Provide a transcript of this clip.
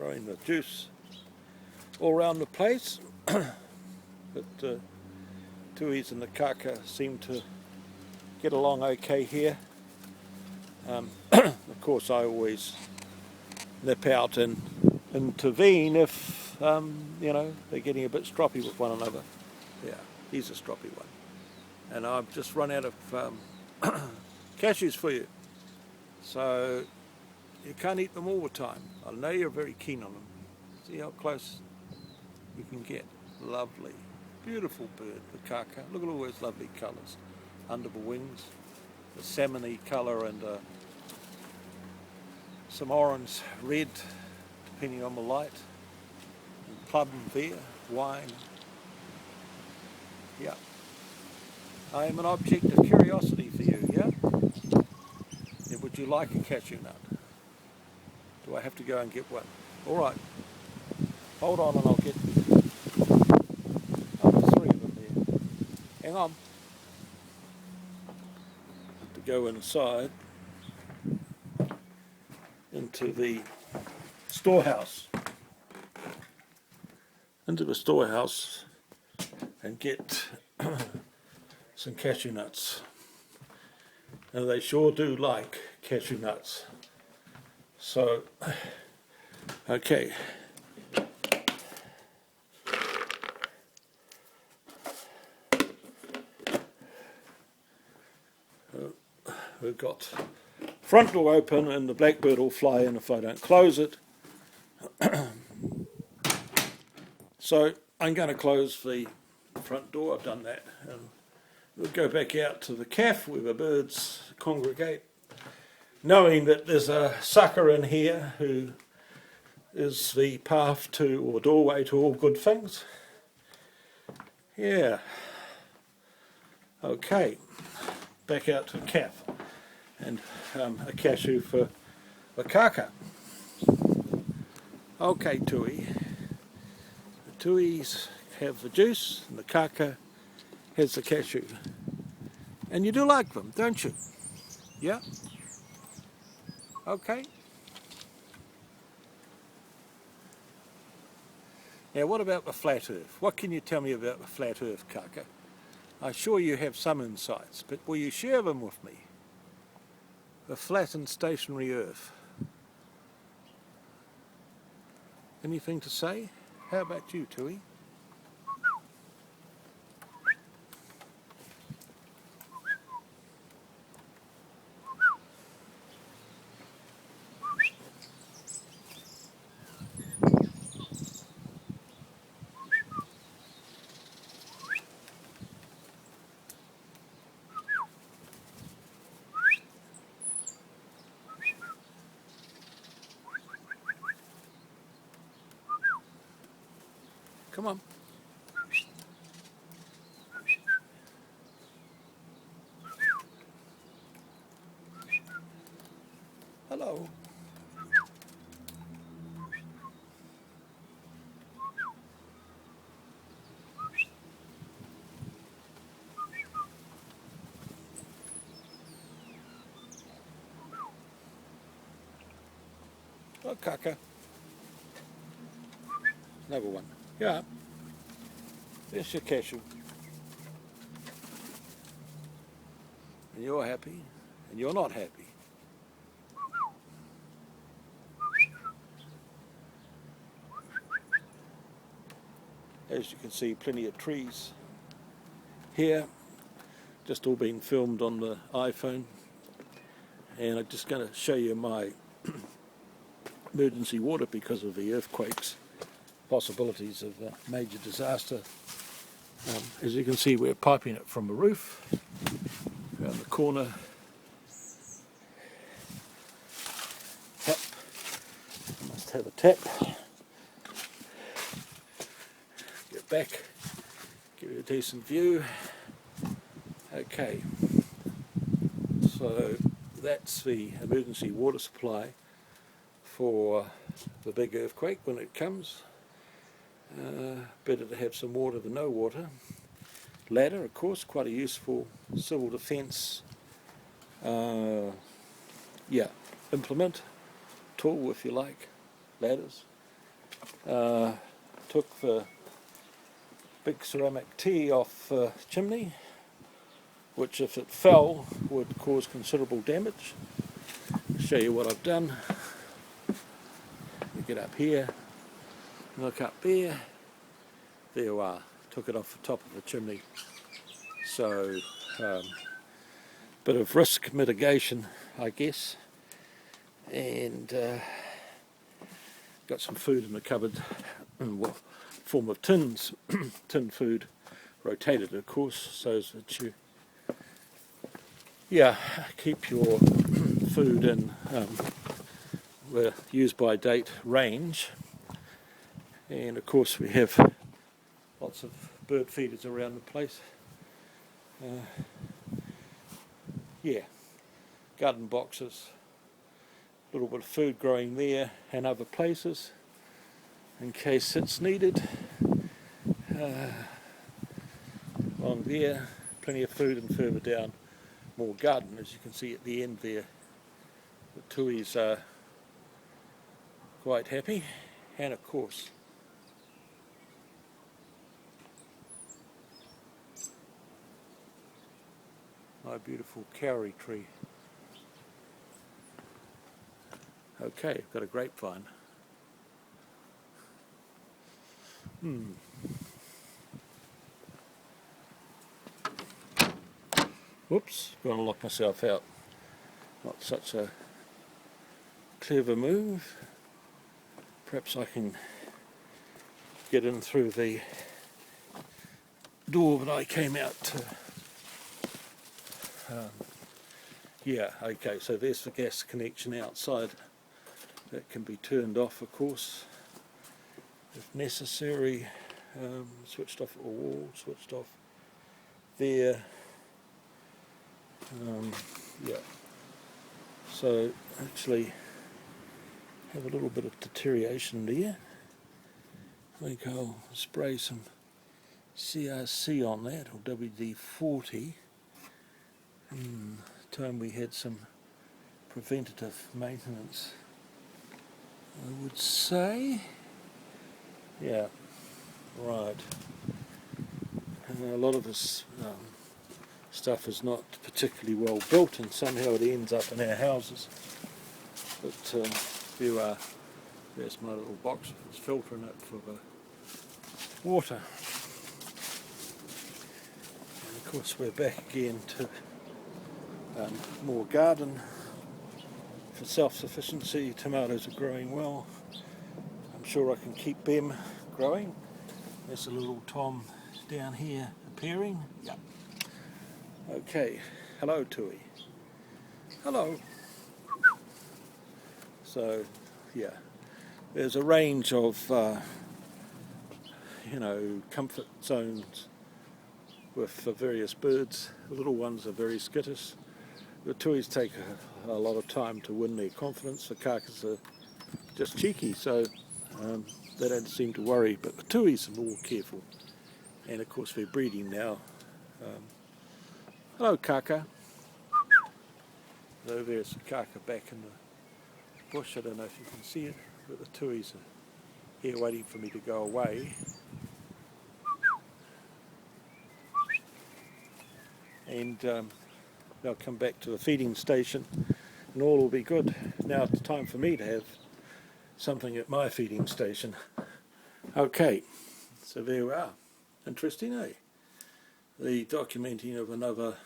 throwing the juice all around the place. But Tui's and the Kaka seem to get along okay here. Of course, I always nip out and intervene if you know, they're getting a bit stroppy with one another. Yeah, he's a stroppy one. And I've just run out of cashews for you, so you can't eat them all the time. I know you're very keen on them. See how close you can get. Lovely, beautiful bird, the Kaka. Look at all those lovely colours under the wings. The salmony colour and some orange, red, depending on the light. And plum there, wine. Yeah. I am an object of curiosity for you, yeah? Yeah, would you like a cashew nut? Do I have to go and get one? All right. Hold on and I'll get up to 3 of them there. Hang on. To go inside into the storehouse. Into the storehouse and get some cashew nuts. And they sure do like cashew nuts. So, okay. We've got front door open and the blackbird will fly in if I don't close it. So I'm going to close the front door. I've done that. And we'll go back out to the calf where the birds congregate, knowing that there's a sucker in here who is the path to, or doorway to, all good things. Yeah. Okay. Back out to the calf. And a cashew for the Kaka. Okay, Tui. The Tuis have the juice and the Kaka has the cashew. And you do like them, don't you? Yeah? Okay. Now what about the flat earth? What can you tell me about the flat earth, Kaka? I'm sure you have some insights, but will you share them with me? The flat and stationary earth. Anything to say? How about you, Tui? Come on. Hello. Oh, Kaka. Another one. Yeah. There's your cashew. And you're happy, and you're not happy. As you can see, plenty of trees here, just all being filmed on the iPhone. And I'm just going to show you my emergency water because of the earthquakes, possibilities of a major disaster. As you can see, we're piping it from the roof, around the corner. Tap, must have a tap. Get back, give you a decent view. Okay, so that's the emergency water supply for the big earthquake when it comes. Better to have some water than no water. Ladder, of course, quite a useful civil defence implement, tool if you like, ladders. Took the big ceramic T off the chimney, which if it fell would cause considerable damage. I'll show you what I've done. We get up here, look up there, there you are, took it off the top of the chimney. So, bit of risk mitigation, I guess, and got some food in the cupboard in the form of tins, tin food, rotated of course, so that you keep your food in the use by date range. And of course we have lots of bird feeders around the place. Garden boxes, a little bit of food growing there and other places in case it's needed. Along there, plenty of food, and further down more garden, as you can see at the end there. The tuis are quite happy, and of course my beautiful kauri tree. Okay, I've got a grapevine. Whoops, going to lock myself out. Not such a clever move. Perhaps I can get in through the door that I came out to. Okay, so there's the gas connection outside. That can be turned off, of course, if necessary. Switched off at the wall, switched off there. So actually have a little bit of deterioration there. I think I'll spray some CRC on that, or WD-40. Time we had some preventative maintenance, I would say. Yeah, right. And a lot of this stuff is not particularly well built, and somehow it ends up in our houses. But there you are. There's my little box with its filter in it for the water. And of course we're back again to more garden for self-sufficiency. Tomatoes are growing well. I'm sure I can keep them growing. There's a little Tom down here appearing. Yep. Okay. Hello, Tui. Hello. So, there's a range of, comfort zones with the various birds. The little ones are very skittish. The tuis take a lot of time to win their confidence. The kakas are just cheeky, so they don't seem to worry. But the tuis are more careful. And of course they're breeding now. Hello, Kaka. So there's the Kaka back in the bush. I don't know if you can see it, but the tuis are here waiting for me to go away. And they'll come back to the feeding station and all will be good. Now it's time for me to have something at my feeding station. Okay, so there we are. Interesting, eh? The documenting of another